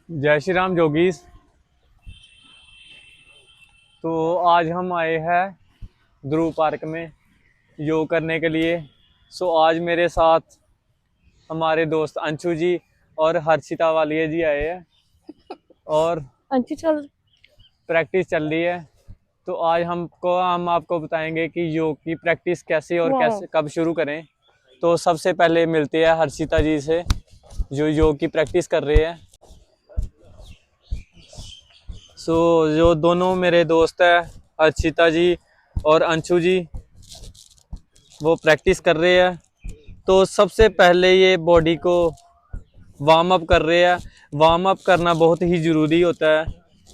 जय श्री राम जोगीस। तो आज हम आए हैं ध्रुव पार्क में योग करने के लिए। आज मेरे साथ हमारे दोस्त अंशु जी और हर्षिता वालिया जी आए हैं और अंशु चल प्रैक्टिस चल रही है। तो आज हम आपको बताएंगे कि योग की प्रैक्टिस कैसे और कैसे कब शुरू करें। तो सबसे पहले मिलते हैं हर्षिता जी से जो योग की प्रैक्टिस कर रहे हैं। जो दोनों मेरे दोस्त हैं हर्षिता जी और अंशु जी, वो प्रैक्टिस कर रहे हैं। तो सबसे पहले ये बॉडी को वार्म अप कर रहे हैं। वार्म अप करना बहुत ही ज़रूरी होता है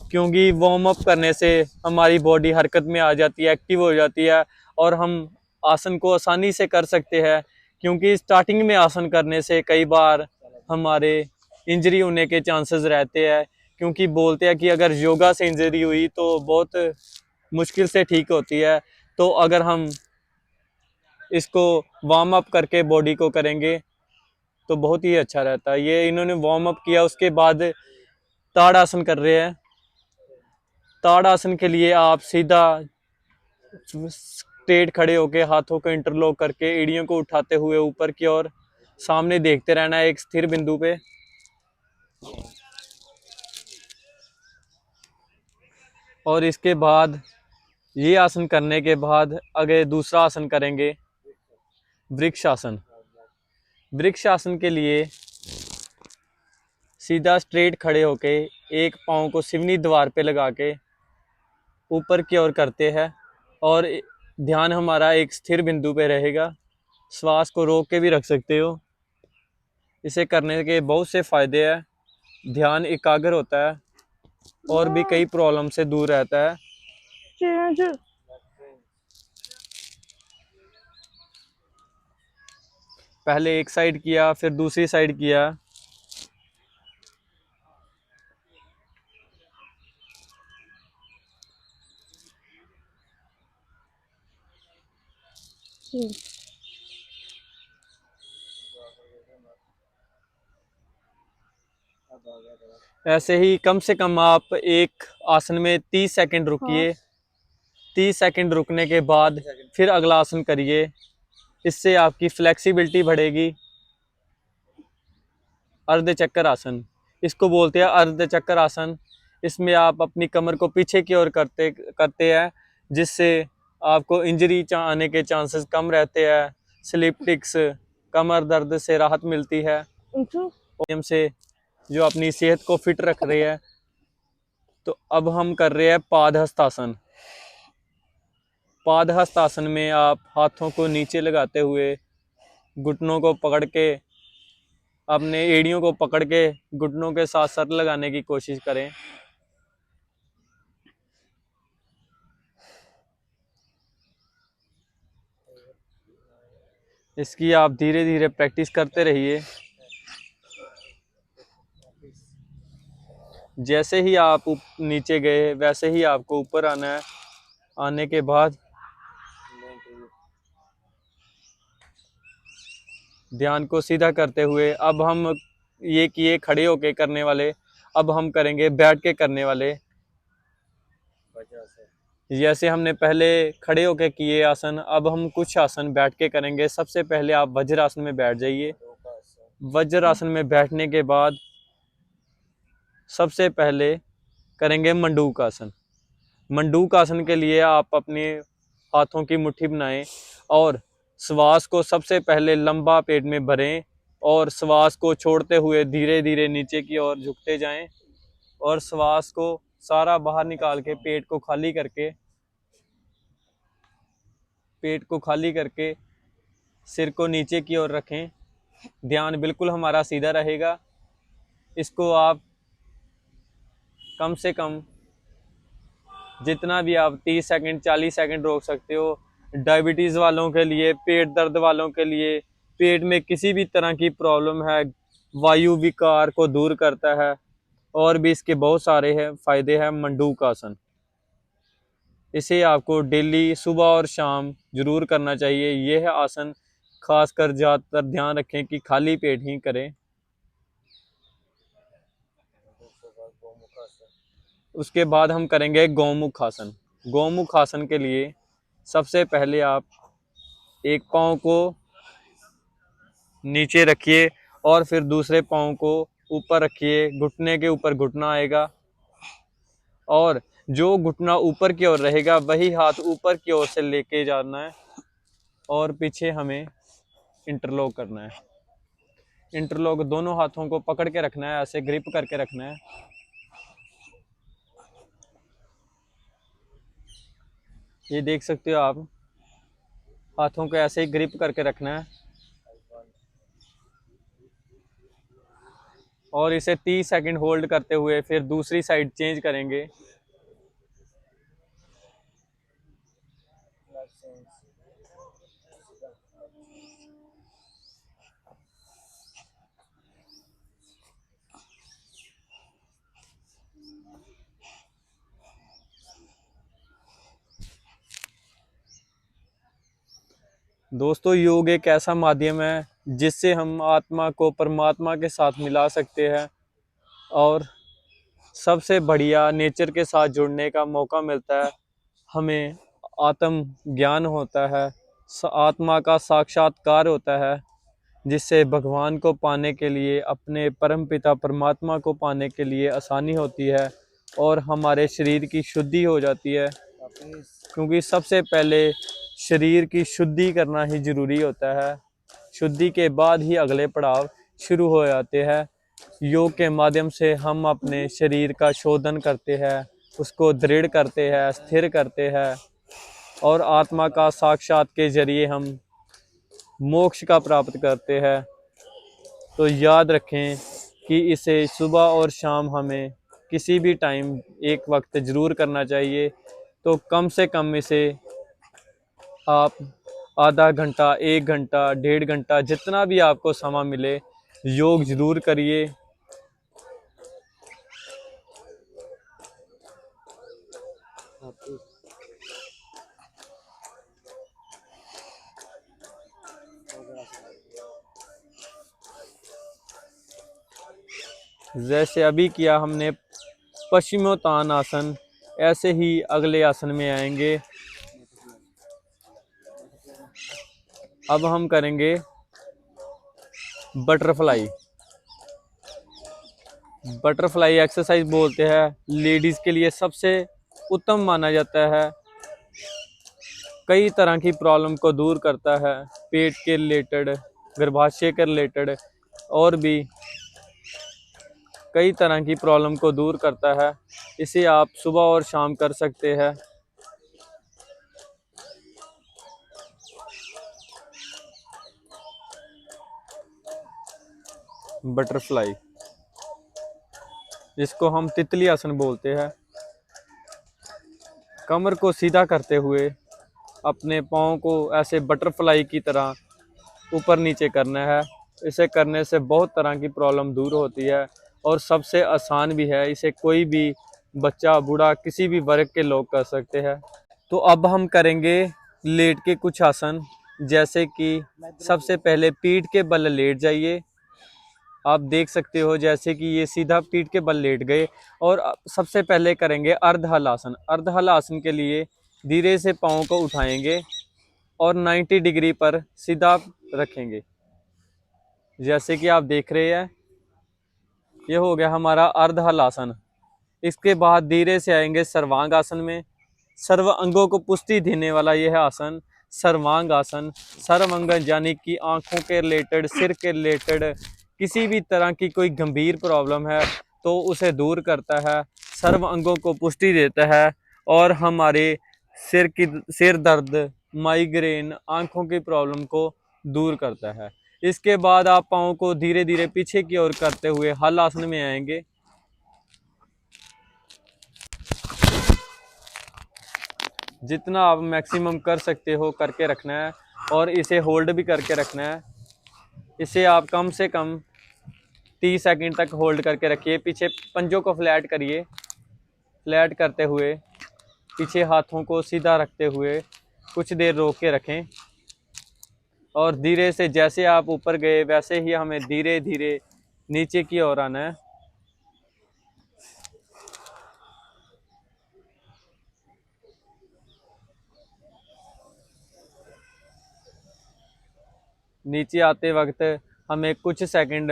क्योंकि वार्म अप करने से हमारी बॉडी हरकत में आ जाती है, एक्टिव हो जाती है और हम आसन को आसानी से कर सकते हैं। क्योंकि स्टार्टिंग में आसन करने से कई बार हमारे इंजरी होने के चांसेस रहते हैं, क्योंकि बोलते हैं कि अगर योगा से इंजरी हुई तो बहुत मुश्किल से ठीक होती है। तो अगर हम इसको वार्म अप करके बॉडी को करेंगे तो बहुत ही अच्छा रहता है। ये इन्होंने वार्म अप किया, उसके बाद ताड़ आसन कर रहे हैं। ताड़ आसन के लिए आप सीधा स्ट्रेट खड़े होके हाथों को इंटरलॉक करके एड़ियों को उठाते हुए ऊपर की ओर सामने देखते रहना है एक स्थिर बिंदु पे। और इसके बाद ये आसन करने के बाद आगे दूसरा आसन करेंगे वृक्ष आसन। वृक्ष आसन के लिए सीधा स्ट्रेट खड़े होके एक पाँव को सिवनी द्वार पे लगा के ऊपर की ओर करते हैं और ध्यान हमारा एक स्थिर बिंदु पे रहेगा। श्वास को रोक के भी रख सकते हो। इसे करने के बहुत से फायदे हैं। ध्यान एकाग्र होता है और भी कई प्रॉब्लम से दूर रहता है। पहले एक साइड किया, फिर दूसरी साइड किया। ऐसे ही कम से कम आप एक आसन में 30 सेकंड रुकिए। 30 सेकंड रुकने के बाद फिर अगला आसन करिए। इससे आपकी फ्लेक्सिबिलिटी बढ़ेगी। अर्ध चक्कर आसन, इसको बोलते हैं अर्ध चक्कर आसन। इसमें आप अपनी कमर को पीछे की ओर करते करते हैं, जिससे आपको इंजरी आने के चांसेस कम रहते हैं। स्लिप डिस्क, कमर दर्द से राहत मिलती है से, जो अपनी सेहत को फिट रख रहे हैं। तो अब हम कर रहे हैं पादहस्त आसन। पादहस्त आसन में आप हाथों को नीचे लगाते हुए घुटनों को पकड़ के, अपने एड़ियों को पकड़ के घुटनों के साथ सर लगाने की कोशिश करें। इसकी आप धीरे धीरे प्रैक्टिस करते रहिए। जैसे ही आप नीचे गए वैसे ही आपको ऊपर आना है। आने के बाद ध्यान को सीधा करते हुए अब हम ये किए खड़े होके करने वाले, अब हम करेंगे बैठ के करने वाले। जैसे हमने पहले खड़े होके किए आसन, अब हम कुछ आसन बैठ के करेंगे। सबसे पहले आप वज्र आसन में बैठ जाइए। वज्र आसन में बैठने के बाद सबसे पहले करेंगे मंडूक आसन। मंडूक आसन के लिए आप अपने हाथों की मुट्ठी बनाएं और श्वास को सबसे पहले लंबा पेट में भरें और श्वास को छोड़ते हुए धीरे धीरे नीचे की ओर झुकते जाएं और श्वास को सारा बाहर निकाल के पेट को खाली करके सिर को नीचे की ओर रखें। ध्यान बिल्कुल हमारा सीधा रहेगा। इसको आप कम से कम जितना भी आप 30 सेकंड 40 सेकंड रोक सकते हो। डायबिटीज़ वालों के लिए, पेट दर्द वालों के लिए, पेट में किसी भी तरह की प्रॉब्लम है, वायु विकार को दूर करता है और भी इसके बहुत सारे फायदे हैं मंडूक आसन। इसे आपको डेली सुबह और शाम जरूर करना चाहिए। यह आसन खासकर ज़्यादातर ध्यान रखें कि खाली पेट ही करें। उसके बाद हम करेंगे गौमुख आसन। गौमुख आसन के लिए सबसे पहले आप एक पाँव को नीचे रखिए और फिर दूसरे पाँव को ऊपर रखिए। घुटने के ऊपर घुटना आएगा और जो घुटना ऊपर की ओर रहेगा वही हाथ ऊपर की ओर से लेके जाना है और पीछे हमें इंटरलॉक करना है। इंटरलॉक दोनों हाथों को पकड़ के रखना है, ऐसे ग्रिप करके रखना है। ये देख सकते हो आप, हाथों को ऐसे ही ग्रिप करके रखना है और इसे 30 सेकंड होल्ड करते हुए फिर दूसरी साइड चेंज करेंगे। दोस्तों, योग एक ऐसा माध्यम है जिससे हम आत्मा को परमात्मा के साथ मिला सकते हैं और सबसे बढ़िया नेचर के साथ जुड़ने का मौका मिलता है। हमें आत्म ज्ञान होता है, आत्मा का साक्षात्कार होता है, जिससे भगवान को पाने के लिए, अपने परम पिता परमात्मा को पाने के लिए आसानी होती है और हमारे शरीर की शुद्धि हो जाती है। क्योंकि सबसे पहले शरीर की शुद्धि करना ही ज़रूरी होता है। शुद्धि के बाद ही अगले पड़ाव शुरू हो जाते हैं। योग के माध्यम से हम अपने शरीर का शोधन करते हैं, उसको दृढ़ करते हैं, स्थिर करते हैं और आत्मा का साक्षात के जरिए हम मोक्ष का प्राप्त करते हैं। तो याद रखें कि इसे सुबह और शाम हमें किसी भी टाइम एक वक्त ज़रूर करना चाहिए। तो कम से कम इसे आप आधा घंटा, 1 घंटा, 1.5 घंटा, जितना भी आपको समय मिले योग ज़रूर करिए। जैसे अभी किया हमने पश्चिमोत्तान आसन, ऐसे ही अगले आसन में आएंगे। अब हम करेंगे बटरफ्लाई। बटरफ्लाई एक्सरसाइज बोलते हैं, लेडीज़ के लिए सबसे उत्तम माना जाता है। कई तरह की प्रॉब्लम को दूर करता है, पेट के रिलेटेड, गर्भाशय के रिलेटेड और भी कई तरह की प्रॉब्लम को दूर करता है। इसे आप सुबह और शाम कर सकते हैं। बटरफ्लाई, जिसको हम तितली आसन बोलते हैं। कमर को सीधा करते हुए अपने पाँव को ऐसे बटरफ्लाई की तरह ऊपर नीचे करना है। इसे करने से बहुत तरह की प्रॉब्लम दूर होती है और सबसे आसान भी है। इसे कोई भी बच्चा, बूढ़ा, किसी भी वर्ग के लोग कर सकते हैं। तो अब हम करेंगे लेट के कुछ आसन। जैसे कि सबसे पहले पीठ के बल लेट जाइए। आप देख सकते हो जैसे कि ये सीधा पीठ के बल लेट गए। और सबसे पहले करेंगे अर्धहल आसन। अर्धहल आसन के लिए धीरे से पाँव को उठाएंगे और 90 डिग्री पर सीधा रखेंगे, जैसे कि आप देख रहे हैं। ये हो गया हमारा अर्धहल आसन। इसके बाद धीरे से आएंगे सर्वांग आसन में। सर्व अंगों को पुष्टि देने वाला यह आसन सर्वांग आसन। सर्वांग यानी कि आंखों के रिलेटेड, सिर के रिलेटेड किसी भी तरह की कोई गंभीर प्रॉब्लम है तो उसे दूर करता है, सर्व अंगों को पुष्टि देता है और हमारे सिर दर्द, माइग्रेन, आंखों की प्रॉब्लम को दूर करता है। इसके बाद आप पाँव को धीरे धीरे पीछे की ओर करते हुए हल आसन में आएंगे। जितना आप मैक्सिमम कर सकते हो करके रखना है और इसे होल्ड भी करके रखना है। इसे आप कम से कम 30 सेकंड तक होल्ड करके रखिए। पीछे पंजों को फ्लैट करिए। फ्लैट करते हुए पीछे हाथों को सीधा रखते हुए कुछ देर रोक के रखें और धीरे से जैसे आप ऊपर गए वैसे ही हमें धीरे धीरे नीचे की ओर आना है। नीचे आते वक्त हमें कुछ सेकंड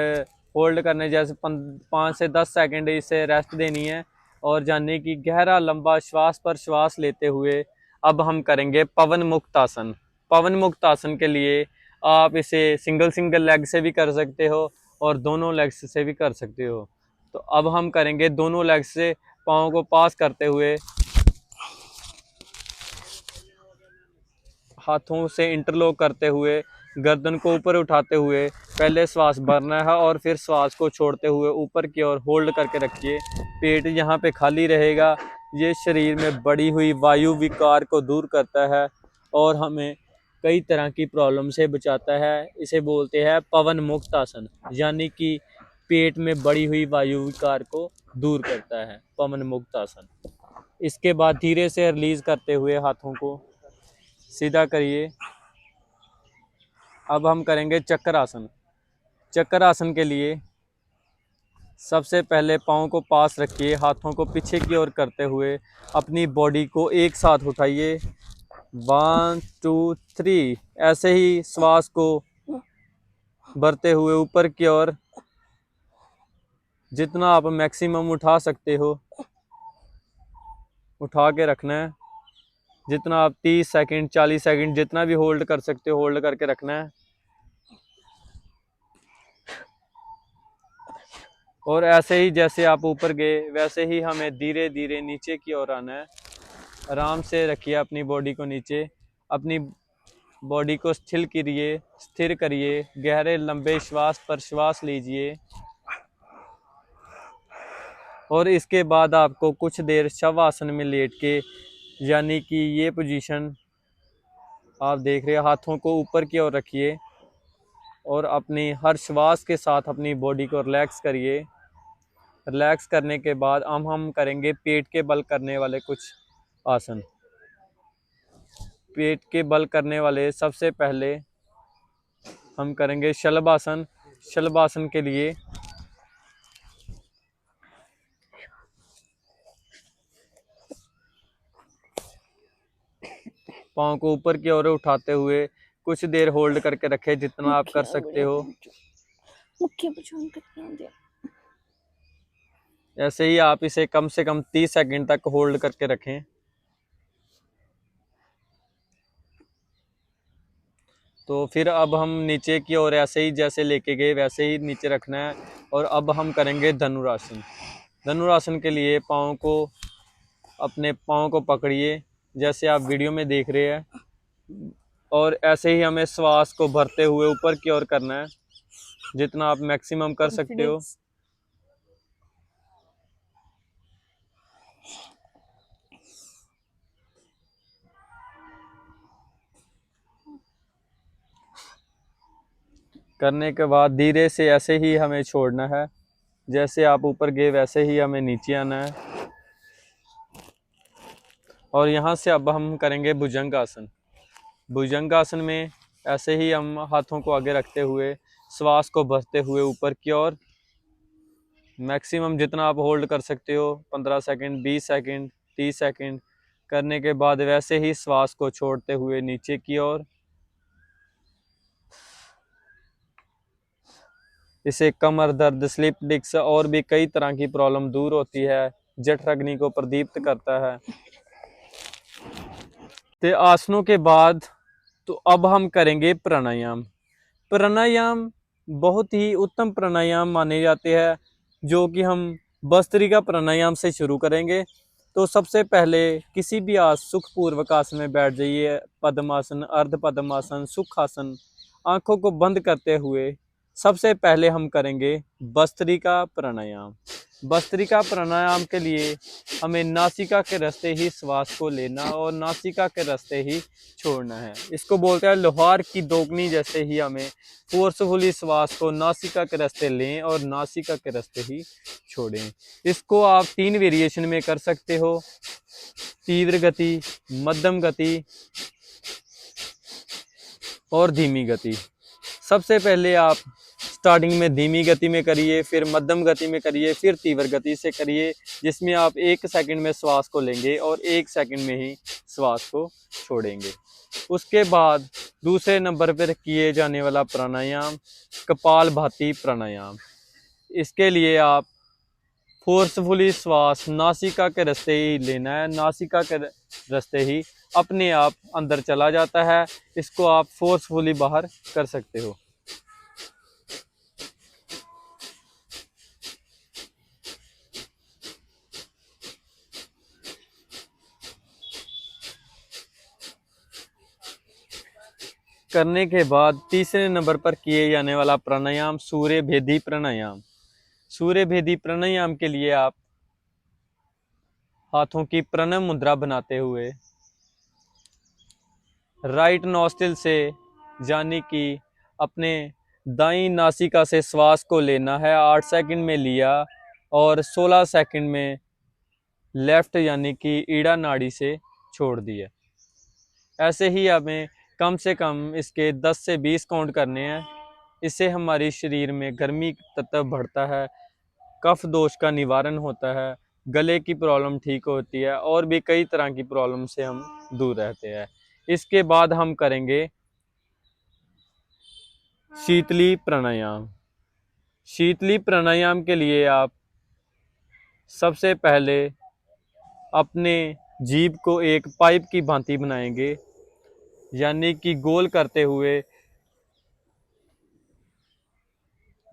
होल्ड करने, जैसे 5 से 10 सेकंड इसे रेस्ट देनी है और जाने की गहरा लंबा श्वास पर श्वास लेते हुए अब हम करेंगे पवन मुक्त आसन। पवन मुक्त आसन के लिए आप इसे सिंगल लेग से भी कर सकते हो और दोनों लेग्स से भी कर सकते हो। तो अब हम करेंगे दोनों लेग्स से, पाँव को पास करते हुए, हाथों से इंटरलॉक करते हुए, गर्दन को ऊपर उठाते हुए पहले श्वास भरना है और फिर श्वास को छोड़ते हुए ऊपर की ओर होल्ड करके रखिए। पेट यहाँ पे खाली रहेगा। ये शरीर में बढ़ी हुई वायु विकार को दूर करता है और हमें कई तरह की प्रॉब्लम से बचाता है। इसे बोलते हैं पवन मुक्त आसन, यानी कि पेट में बढ़ी हुई वायु विकार को दूर करता है पवन मुक्त आसन। इसके बाद धीरे से रिलीज करते हुए हाथों को सीधा करिए। अब हम करेंगे चक्कर आसन। चक्कर आसन के लिए सबसे पहले पाँव को पास रखिए, हाथों को पीछे की ओर करते हुए अपनी बॉडी को एक साथ उठाइए। 1 2 3 ऐसे ही श्वास को भरते हुए ऊपर की ओर जितना आप मैक्सिमम उठा सकते हो उठा के रखना है। जितना आप 30 सेकंड 40 सेकंड जितना भी होल्ड कर सकते हो होल्ड करके रखना है। और ऐसे ही जैसे आप ऊपर गए वैसे ही हमें धीरे धीरे नीचे की ओर आना है। आराम से रखिए अपनी बॉडी को नीचे, अपनी बॉडी को स्थिर करिए। गहरे लंबे श्वास पर श्वास लीजिए और इसके बाद आपको कुछ देर शव आसन में लेट के, यानी कि ये पोजीशन आप देख रहे हैं, हाथों को ऊपर की ओर रखिए और अपनी हर श्वास के साथ अपनी बॉडी को रिलैक्स करिए। रिलैक्स करने के बाद हम करेंगे पेट के बल करने वाले कुछ आसन। पेट के बल करने वाले सबसे पहले हम करेंगे शलभ आसन। शलभ आसन के लिए पाँव को ऊपर की ओर उठाते हुए कुछ देर होल्ड करके रखें, जितना आप कर सकते हो। ऐसे ही आप इसे कम से कम 30 सेकंड तक होल्ड करके रखें। तो फिर अब हम नीचे की ओर ऐसे ही जैसे लेके गए वैसे ही नीचे रखना है और अब हम करेंगे धनुरासन। धनुरासन के लिए अपने पाँव को पकड़िए जैसे आप वीडियो में देख रहे हैं और ऐसे ही हमें श्वास को भरते हुए ऊपर की ओर करना है, जितना आप मैक्सिमम कर सकते हो। करने के बाद धीरे से ऐसे ही हमें छोड़ना है, जैसे आप ऊपर गए वैसे ही हमें नीचे आना है। और यहाँ से अब हम करेंगे भुजंग आसन। भुजंग आसन में ऐसे ही हम हाथों को आगे रखते हुए श्वास को भरते हुए ऊपर की ओर मैक्सिमम जितना आप होल्ड कर सकते हो, 15 सेकंड 20 सेकंड 30 सेकंड करने के बाद वैसे ही श्वास को छोड़ते हुए नीचे की ओर। इससे कमर दर्द, स्लिप डिस्क और भी कई तरह की प्रॉब्लम दूर होती है। जठराग्नि को प्रदीप्त करता है। तो आसनों के बाद तो अब हम करेंगे प्राणायाम। प्राणायाम बहुत ही उत्तम प्राणायाम माने जाते हैं, जो कि हम भस्त्रिका प्राणायाम से शुरू करेंगे। तो सबसे पहले किसी भी सुखपूर्वक आसन में बैठ जाइए। पद्मासन, अर्ध पद्मासन, सुखासन। आंखों को बंद करते हुए सबसे पहले हम करेंगे भस्त्रिका प्राणायाम। भस्त्रिका प्राणायाम के लिए हमें नासिका के रास्ते ही श्वास को लेना और नासिका के रास्ते ही छोड़ना है। इसको बोलते हैं लोहार की दोगनी, जैसे ही हमें फोर्सफुली श्वास को नासिका के रास्ते लें और नासिका के रास्ते ही छोड़ें। इसको आप 3 वेरिएशन में कर सकते हो, तीव्र गति, मध्यम गति और धीमी गति। सबसे पहले आप स्टार्टिंग में धीमी गति में करिए, फिर मध्यम गति में करिए, फिर तीव्र गति से करिए, जिसमें आप 1 सेकंड में श्वास को लेंगे और 1 सेकंड में ही श्वास को छोड़ेंगे। उसके बाद दूसरे नंबर पर किए जाने वाला प्राणायाम कपालभाति प्राणायाम। इसके लिए आप फोर्सफुली श्वास नासिका के रास्ते ही लेना है, नासिका के रास्ते ही अपने आप अंदर चला जाता है। इसको आप फोर्सफुली बाहर कर सकते हो। करने के बाद तीसरे नंबर पर किए जाने वाला प्राणायाम सूर्य भेदी प्राणायाम। सूर्य भेदी प्राणायाम के लिए आप हाथों की प्रणव मुद्रा बनाते हुए राइट नॉस्ट्रिल से यानी कि अपने दाईं नासिका से श्वास को लेना है। 8 सेकंड में लिया और 16 सेकंड में लेफ्ट यानी कि ईड़ा नाड़ी से छोड़ दिया। ऐसे ही हमें कम से कम इसके 10 से 20 काउंट करने हैं। इससे हमारे शरीर में गर्मी तत्व बढ़ता है, कफ दोष का निवारण होता है, गले की प्रॉब्लम ठीक होती है और भी कई तरह की प्रॉब्लम से हम दूर रहते हैं। इसके बाद हम करेंगे शीतली प्राणायाम। शीतली प्राणायाम के लिए आप सबसे पहले अपने जीभ को एक पाइप की भांति बनाएंगे, यानी कि गोल करते हुए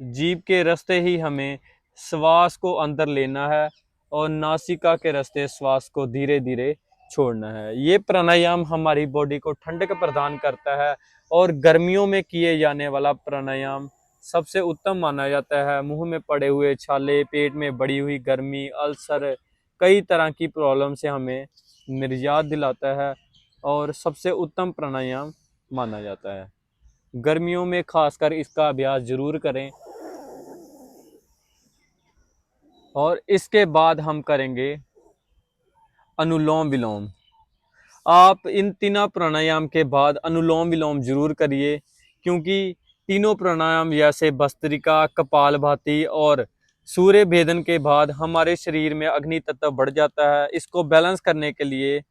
जीभ के रास्ते ही हमें श्वास को अंदर लेना है और नासिका के रास्ते श्वास को धीरे धीरे छोड़ना है। ये प्राणायाम हमारी बॉडी को ठंडक प्रदान करता है और गर्मियों में किए जाने वाला प्राणायाम सबसे उत्तम माना जाता है। मुंह में पड़े हुए छाले, पेट में बढ़ी हुई गर्मी, अल्सर, कई तरह की प्रॉब्लम से हमें निजात दिलाता है और सबसे उत्तम प्राणायाम माना जाता है। गर्मियों में खासकर इसका अभ्यास जरूर करें। और इसके बाद हम करेंगे अनुलोम विलोम। आप इन तीनों प्राणायाम के बाद अनुलोम विलोम जरूर करिए, क्योंकि तीनों प्राणायाम जैसे भस्त्रिका, कपालभाति और सूर्य भेदन के बाद हमारे शरीर में अग्नि तत्व बढ़ जाता है। इसको बैलेंस करने के लिए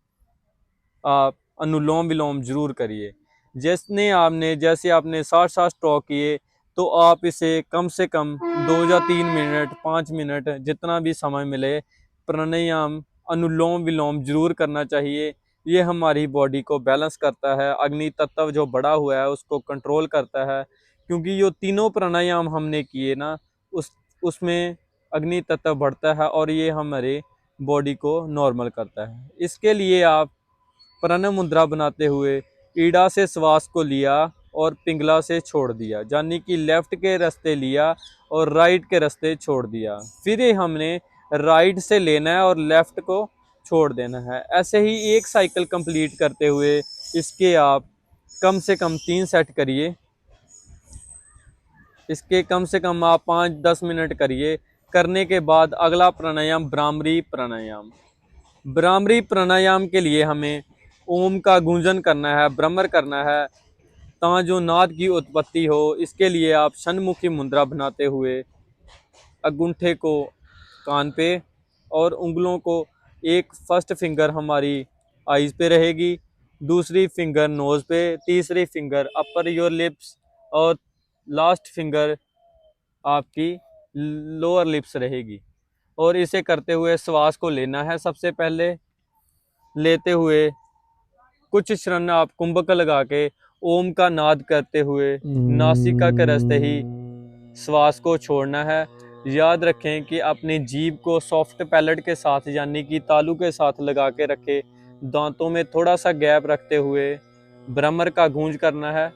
आप अनुलोम विलोम जरूर करिए। जैसे आपने 60 स्ट्रोक किए तो आप इसे कम से कम 2 या 3 मिनट, 5 मिनट, जितना भी समय मिले प्राणायाम अनुलोम विलोम जरूर करना चाहिए। ये हमारी बॉडी को बैलेंस करता है, अग्नि तत्व जो बढ़ा हुआ है उसको कंट्रोल करता है, क्योंकि ये तीनों प्राणायाम हमने किए ना उसमें अग्नि तत्व बढ़ता है और ये हमारे बॉडी को नॉर्मल करता है। इसके लिए आप प्रणव मुद्रा बनाते हुए ईड़ा से श्वास को लिया और पिंगला से छोड़ दिया, यानी कि लेफ्ट के रास्ते लिया और राइट के रास्ते छोड़ दिया। फिर हमने राइट से लेना है और लेफ्ट को छोड़ देना है। ऐसे ही एक साइकिल कंप्लीट करते हुए इसके आप कम से कम 3 सेट करिए। इसके कम से कम आप 5-10 मिनट करिए। करने के बाद अगला प्राणायाम भ्रामरी प्राणायाम। भ्रामरी प्राणायाम के लिए हमें ओम का गूंजन करना है, भ्रमर करना है, ता जो नाद की उत्पत्ति हो। इसके लिए आप षण्मुखी मुद्रा बनाते हुए अंगूठे को कान पे और उंगलों को, एक फर्स्ट फिंगर हमारी आईज पे रहेगी, दूसरी फिंगर नोज पे, तीसरी फिंगर अपर योर लिप्स और लास्ट फिंगर आपकी लोअर लिप्स रहेगी। और इसे करते हुए श्वास को लेना है। सबसे पहले लेते हुए कुछ क्षण आप कुंभक लगा के ओम का नाद करते हुए नासिका के रास्ते ही श्वास को छोड़ना है। याद रखें कि अपनी जीभ को सॉफ्ट पैलेट के साथ यानी कि तालू के साथ लगा के रखें। दांतों में थोड़ा सा गैप रखते हुए भ्रमर का गूंज करना है।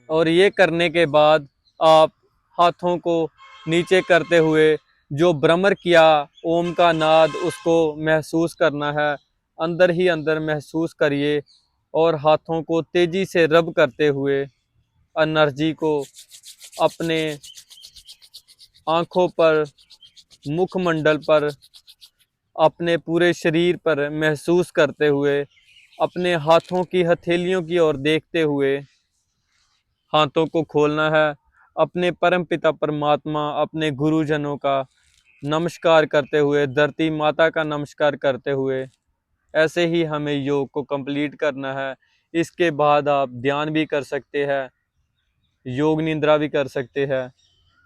और ये करने के बाद आप हाथों को नीचे करते हुए जो भ्रमर किया ओम का नाद उसको महसूस करना है, अंदर ही अंदर महसूस करिए और हाथों को तेजी से रब करते हुए एनर्जी को अपने आँखों पर, मुखमंडल पर, अपने पूरे शरीर पर महसूस करते हुए अपने हाथों की हथेलियों की ओर देखते हुए हाथों को खोलना है, अपने परम पिता परमात्मा, अपने गुरुजनों का नमस्कार करते हुए, धरती माता का नमस्कार करते हुए, ऐसे ही हमें योग को कंप्लीट करना है। इसके बाद आप ध्यान भी कर सकते हैं, योग निद्रा भी कर सकते हैं।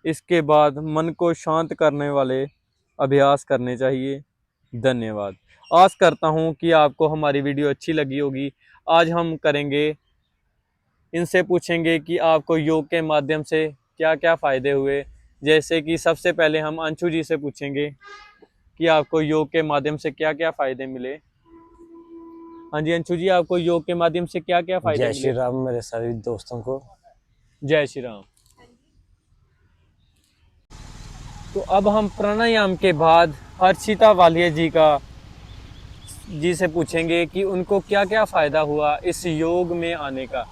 इसके बाद मन को शांत करने वाले अभ्यास करने चाहिए। धन्यवाद। आस करता हूँ कि आपको हमारी वीडियो अच्छी लगी होगी। आज हम करेंगे, इनसे पूछेंगे कि आपको योग के माध्यम से क्या क्या फ़ायदे हुए। जैसे कि सबसे पहले हम अंशु जी से पूछेंगे कि आपको योग के माध्यम से क्या क्या फ़ायदे मिले। हाँ जी अंशु जी, आपको योग के माध्यम से क्या क्या फ़ायदे जय श्री मिले। राम मेरे सभी दोस्तों को। जय श्री राम। तो अब हम प्राणायाम के बाद हर्षिता वालिया जी से पूछेंगे कि उनको क्या क्या फ़ायदा हुआ इस योग में आने का।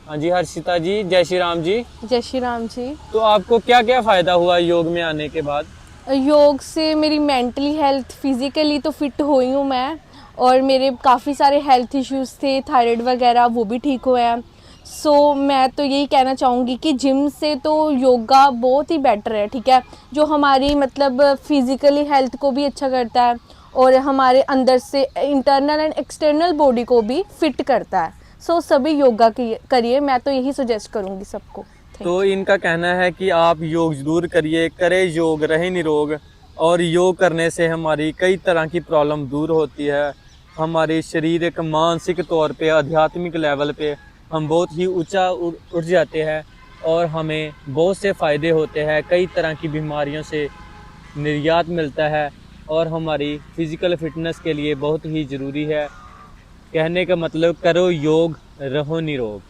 हाँ जी हर्षिता जी, जय श्री राम जी। जय श्री राम जी। तो आपको क्या क्या फ़ायदा हुआ योग में आने के बाद। योग से मेरी मेंटली हेल्थ, फिज़िकली तो फिट हुई हूँ मैं, और मेरे काफ़ी सारे हेल्थ इश्यूज़ थे, थायराइड वगैरह, वो भी ठीक हुए हैं। सो मैं तो यही कहना चाहूँगी कि जिम से तो योगा बहुत ही बेटर है, ठीक है, जो हमारी मतलब फिज़िकली हेल्थ को भी अच्छा करता है और हमारे अंदर से इंटरनल एंड एक्सटर्नल बॉडी को भी फिट करता है। सो सभी योगा करिए, मैं तो यही सजेस्ट करूँगी सबको। तो इनका कहना है कि आप योग जरूर करिए, करें योग, रहे निरोग। और योग करने से हमारी कई तरह की प्रॉब्लम दूर होती है। हमारी शारीरिक, मानसिक तौर पे, आध्यात्मिक लेवल पे हम बहुत ही ऊंचा उठ जाते हैं और हमें बहुत से फ़ायदे होते हैं। कई तरह की बीमारियों से निजात मिलता है और हमारी फिज़िकल फिटनेस के लिए बहुत ही ज़रूरी है। कहने का मतलब, करो योग, रहो निरोग।